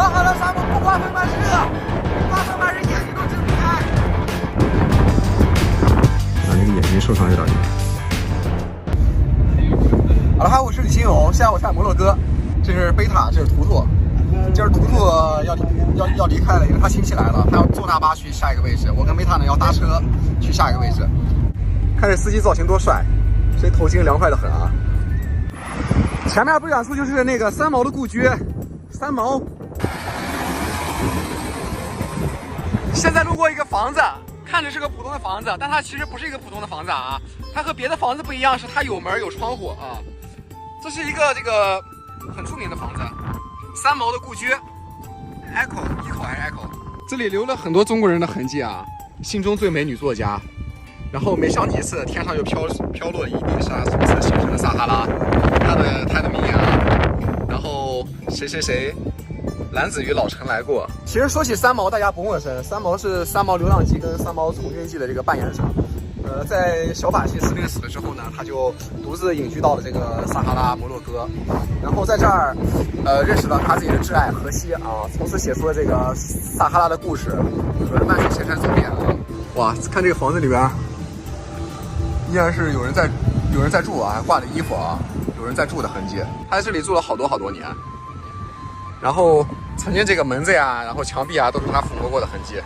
撒哈拉沙漠不刮风满是热，刮风满是眼睛都睁不开。啊，那个眼睛受伤有点厉害。好了哈，我是李新勇，现在我在摩洛哥，这是贝塔，这是图图。今儿图图要离开了，因为他亲戚来了，他要坐大巴去下一个位置。我跟贝塔呢要搭车去下一个位置。看这司机造型多帅，这头巾凉快的很啊。前面不远处就是那个三毛的故居，三毛。现在路过一个房子，看着是个普通的房子，但它其实不是一个普通的房子啊，它和别的房子不一样，是它有门有窗户啊。这是一个这个很著名的房子，三毛的故居 ，Echo 还是 Echo， 这里留了很多中国人的痕迹啊。心中最美女作家，然后每想几次，天上就飘落一地沙，从此形成了撒哈拉，他的名言啊。然后谁，蓝子与老陈来过。其实说起三毛，大家不陌生，三毛是《三毛流浪记》跟《三毛从军记》的这个扮演者。在小法西司令死了之后呢，他就独自隐居到了这个撒哈拉摩洛哥，然后在这儿，认识了他自己的挚爱荷西啊，从此写出了这个撒哈拉的故事，和漫水千山走遍啊。哇，看这个房子里边，依然是有人在住啊，还挂着衣服啊，有人在住的痕迹。他在这里住了好多年，然后曾经这个门子呀，然后墙壁啊，都是他抚摸过的痕迹。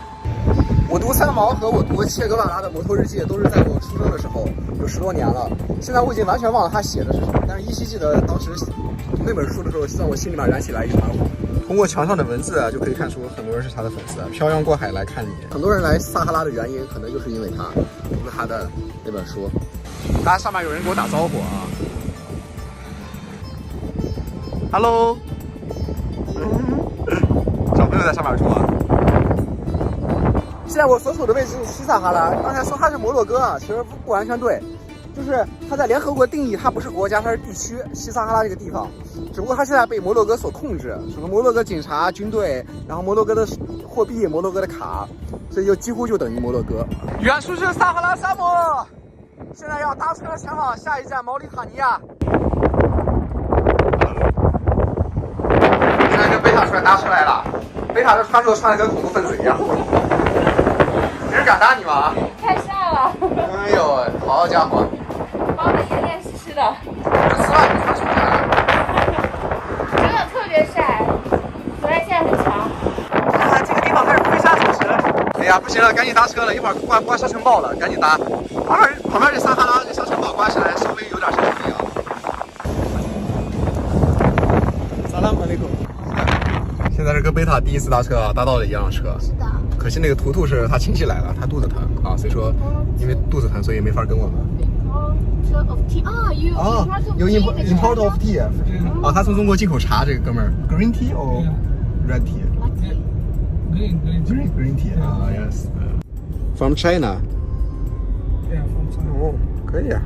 我读三毛和我读切格瓦拉的摩托日记都是在我初中的时候，有10多年了。现在我已经完全忘了他写的是什么，但是依稀记得当时读那本书的时候，在我心里面燃起来一团火。通过墙上的文字啊，就可以看出很多人是他的粉丝，漂洋过海来看你。很多人来撒哈拉的原因，可能就是因为他读了他的那本书。大家上面有人给我打招呼啊 ，Hello， 小朋友在上面住啊。现在我所处的位置是西撒哈拉，刚才说它是摩洛哥啊，其实不完全对，就是它在联合国定义它不是国家，它是地区。西撒哈拉这个地方，只不过它现在被摩洛哥所控制，什么摩洛哥警察、军队，然后摩洛哥的货币、摩洛哥的卡，所以就几乎就等于摩洛哥。远处是撒哈拉沙漠，现在要搭车前往下一站毛里塔尼亚。现在跟贝塔出来搭车来了，贝塔这穿着穿的跟恐怖分子一样。没人敢搭你吗？太晒了！哎呦，好家伙，包的严严实实的。这丝袜你穿什么呀？真的特别晒，紫外线很强。啊，这个地方还是飞沙走石。哎呀，不行了，赶紧搭车了，一会儿刮沙尘暴了，赶紧搭。旁边这撒哈拉这沙尘暴刮起来稍微有点像什么样？萨拉姆雷孔。现在是跟贝塔第一次搭车啊，搭到了一辆车。是的。可惜那个图图是他亲戚来了，他肚子疼啊，所以说因为肚子疼，所以没法跟我们。有 import of tea 啊，他从中国进口茶，这个哥们儿 green tea or red tea？ green tea 啊 ，yes。From China。Yeah, from China. 哦，可以啊。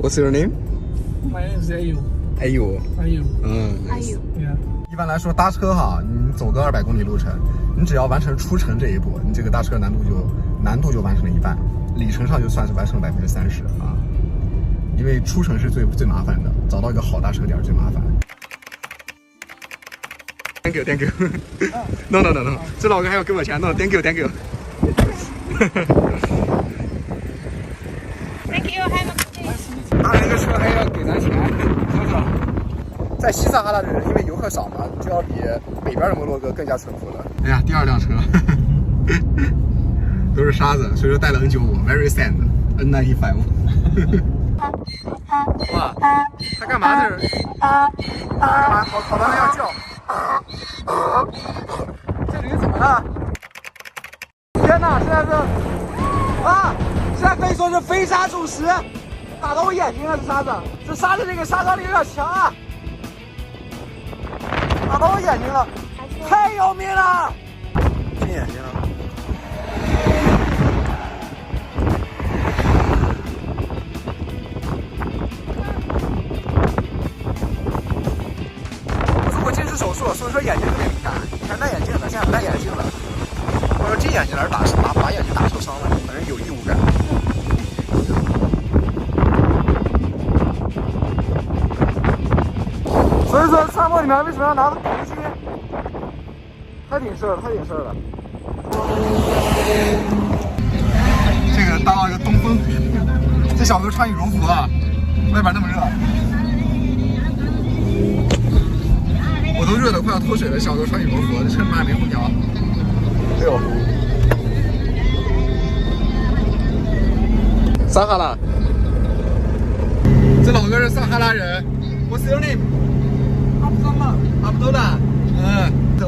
What's your name? My name is Ayu. Ayu。Ayu. 嗯。Ayu。 Yeah. 一般来说，搭车哈，你走个200公里路程，你只要完成出城这一步，你这个搭车难度就完成了一半，里程上就算是完成了30%啊。因为出城是最麻烦的，找到一个好搭车点最麻烦。Thank you, thank you. No,这老哥还要给我钱呢。Thank you, thank you. Thank you, have a good day. 搭一个车还要给咱钱，在西撒哈拉的人因为游客少嘛，就要比北边的摩洛哥更加淳朴了。哎呀，第2辆车都是沙子，所以说带了 N95 ，very sand N95。哇，他干嘛这是？干嘛？好多人要叫。这驴怎么了？天哪，现在是啊，现在可以说是飞沙走石，打到我眼睛了，这沙子，这沙子这个杀伤力有点强啊。打到我眼睛了，太要命了！进眼睛了。我做过近视手术，所以说眼睛特别敏感。以前戴眼镜的，现在不戴眼镜了。我说进眼睛了，把眼睛打受伤了，反正有异物感。所以说沙漠里面为什么要拿着头巾？太顶事儿了，太顶事儿了。这个搭到一个东风，这小子穿羽绒服啊，外边那么热，我都热得快要脱水了。小子穿羽绒服，这车里面还没空调。哎呦，撒哈拉，这老哥是撒哈拉人。What's your name? Abdullah.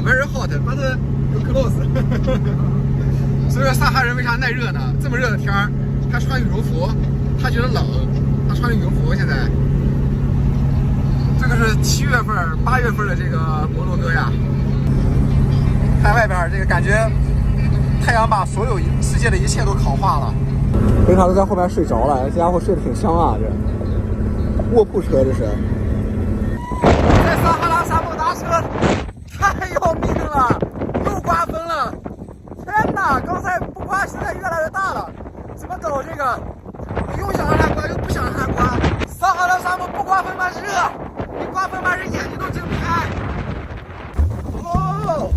Very hot, but you close. 所以说撒哈人为啥耐热呢？这么热的天儿，他穿羽绒服，他觉得冷，他穿着羽绒服。现在，这个是7月份、8月份的这个摩洛哥呀。看外边这个感觉，太阳把所有世界的一切都烤化了。维卡都在后边睡着了，这家伙睡得挺香啊，这卧铺车这是。在撒哈拉沙漠搭车太要命了，又刮风了！天哪，刚才不刮，现在越来越大了，怎么搞这个？我又想让它刮，又不想让它刮。撒哈拉沙漠不刮风嘛是热，一刮风嘛是眼睛都睁不开。哦！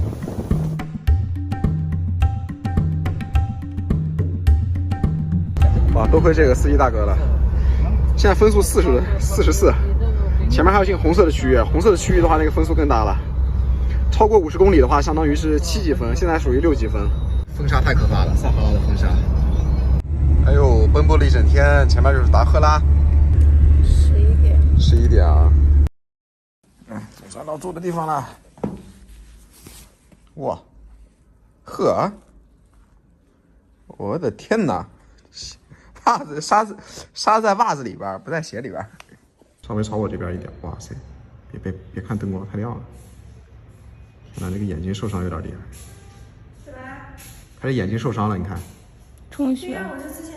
哇，多亏这个司机大哥了。现在分速44，前面还有进红色的区域，红色的区域的话，那个分速更大了。超过50公里的话，相当于是7几分，现在属于6几分。风沙太可怕了，撒哈拉的风沙。哎呦，奔波了一整天，前面就是达赫拉。11点啊。总算到住的地方了。哇，呵，我的天哪！袜子沙在袜子里边，不在鞋里边。稍微朝我这边一点，哇塞！别看灯光太亮了。天哪，那个眼睛受伤有点厉害。是吧？他这眼睛受伤了，你看。充血。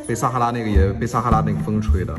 被撒哈拉那个风吹的。